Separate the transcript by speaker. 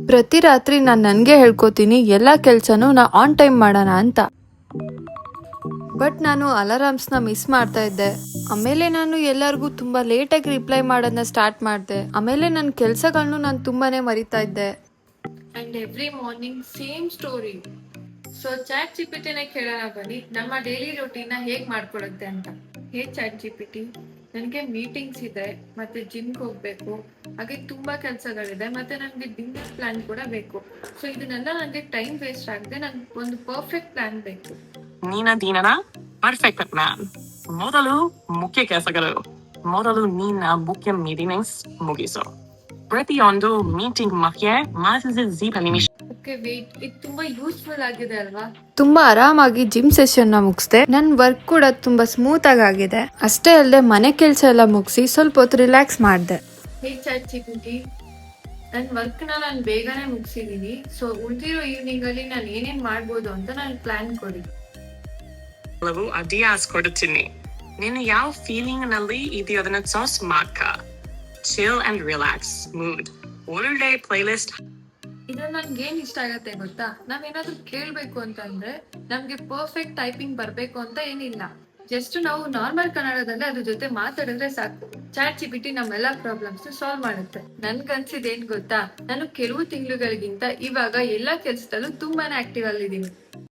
Speaker 1: ಪ್ರತಿ ರಾತ್ರಿ ನಾನು ನನಗೆ ಹೇಳ್ಕೊತೀನಿ ಎಲ್ಲ ಕೆಲಸನೂ ನಾ ಆನ್ ಟೈಮ್ ಮಾಡೋಣ ಅಂತ. ಬಟ್ ನಾನು ಅಲಾರಾಮ್ಸ್ನ ಮಿಸ್ ಮಾಡ್ತಾ ಇದ್ದೆ. ಆಮೇಲೆ ನಾನು ಎಲ್ಲರಿಗೂ ತುಂಬ ಲೇಟಾಗಿ ರಿಪ್ಲೈ ಮಾಡೋದನ್ನ ಸ್ಟಾರ್ಟ್ ಮಾಡಿದೆ. ಆಮೇಲೆ ನನ್ನ ಕೆಲಸಗಳನ್ನು ನಾನು ತುಂಬಾನೇ ಮರಿತಾ ಇದ್ದೆ.
Speaker 2: And every morning same story. So chat ಜಿಪಿಟಿನ ಕೇಳೋಣ ಬನ್ನಿ, ನಮ್ಮ ಡೈಲಿ ರೂಟೀನ್ ಹೇಗ್ ಮಾಡ್ಕೊಳುತ್ತೆ ಅಂತ. ಹೇ ಚಾಟ್ ಜಿಪಿಟಿ, ನನಗೆ ಮೀಟಿಂಗ್ಸ್ ಇದೆ, ಮತ್ತೆ ಜಿಮ್ಗೆ ಹೋಗ್ಬೇಕು, ಹಾಗೆ ತುಂಬಾ ಕೆಲಸಗಳಿದೆ, ಮತ್ತೆ ನನಗೆ ಡಿನ್ನರ್ ಪ್ಲಾನ್ ಕೂಡ ಬೇಕು. ಸೊ ಇದನ್ನೆಲ್ಲ ನನಗೆ ಟೈಮ್ ವೇಸ್ಟ್ ಆಗದೆ ನನ್ಗೆ ಒಂದು ಪರ್ಫೆಕ್ಟ್ ಪ್ಲಾನ್ ಬೇಕು.
Speaker 3: ನಿನ್ನ ದಿನದ ಪರ್ಫೆಕ್ಟ್ ಪ್ಲಾನ್. ಮೊದಲು ಮುಖ್ಯ ಕೆಲಸಗಳು. ಮೊದಲು ನಿನ್ನ ಮುಖ್ಯ ಮೀಟಿಂಗ್ಸ್ ಮುಗಿಸು. ಪ್ರತಿಯೊಂದು ಮೀಟಿಂಗ್ ಮಧ್ಯೆ 7 ನಿಮಿಷ.
Speaker 2: ಓಕೆ ವೇಟ್, ಇದು ತುಂಬಾ ಯೂಸ್ಫುಲ್ ಆಗಿದೆ ಅಲ್ವಾ?
Speaker 1: ತುಂಬಾ ಆರಾಮಾಗಿ ಜಿಮ್ ಸೆಷನ್ ನ ಮುಗಿಸ್ದೆ. ನನ್ನ ವರ್ಕ್ ಕೂಡ ತುಂಬಾ ಸ್ಮೂತ್ ಆಗಿದೆ. ಅಷ್ಟೇ ಅಲ್ಲದೆ ಮನೆ ಕೆಲಸ ಎಲ್ಲ ಮುಗಿಸಿ ಸ್ವಲ್ಪ ಹೊತ್ತು ರಿಲ್ಯಾಕ್ಸ್ ಮಾಡಿದೆ.
Speaker 2: ಹೇ ಚಾಟ್ ಜಿಪಿಟಿ, ನನ್ನ ವರ್ಕ್ನ ನಾನು ಬೇಗನೆ ಮುಗಿಸಿದೀನಿ. ಸೊ ಉಳಿದಿರೋ ಈವ್ನಿಂಗ್ ಅಲ್ಲಿ ನಾನು ಏನೇನ್ ಮಾಡ್ಬೋದು ಅಂತ ನಾನು ಪ್ಲಾನ್ ಕೊಡಿ.
Speaker 3: ಕೆಲವು ಐಡಿಯಾಸ್ ಕೊಡುತ್ತೀನಿ. ನೀನು ಯಾವ ಫೀಲಿಂಗ್ ನಲ್ಲಿ ಇದೆಯೋ ಅದನ್ನ ಸಾಸ್ ಮಾಡ್ಕ. Chill and relax mood. ಒಳ್ಳೆ ಪ್ಲೇಲಿಸ್ಟ್.
Speaker 2: ಇದ್ರಲ್ಲಿ ನನ್ಗೆ ಏನ್ ಇಷ್ಟ ಆಗತ್ತೆ ಗೊತ್ತಾ? ನಾವೇನಾದ್ರೂ ಕೇಳ್ಬೇಕು ಅಂತಂದ್ರೆ ನಮ್ಗೆ ಪರ್ಫೆಕ್ಟ್ ಟೈಪಿಂಗ್ ಬರ್ಬೇಕು ಅಂತ ಏನಿಲ್ಲ. ಜಸ್ಟ್ ನಾವು ನಾರ್ಮಲ್ ಕನ್ನಡದಲ್ಲೇ ಅದ್ರ ಜೊತೆ ಮಾತಾಡಿದ್ರೆ ಸಾಕು. ಚಾಟ್ ಜಿಪಿಟಿ ನಮ್ಮೆಲ್ಲಾ ಪ್ರಾಬ್ಲಮ್ಸ್ ಸಾಲ್ವ್ ಮಾಡುತ್ತೆ. ನನ್ಗನ್ಸಿದ್ ಏನ್ ಗೊತ್ತಾ, ನಾನು ಕೆಲವು ತಿಂಗಳುಗಳಿಗಿಂತ ಇವಾಗ ಎಲ್ಲಾ ಕೆಲ್ಸದಲ್ಲೂ ತುಂಬಾನೇ ಆಕ್ಟಿವ್ ಆಗಿದ್ದೀನಿ.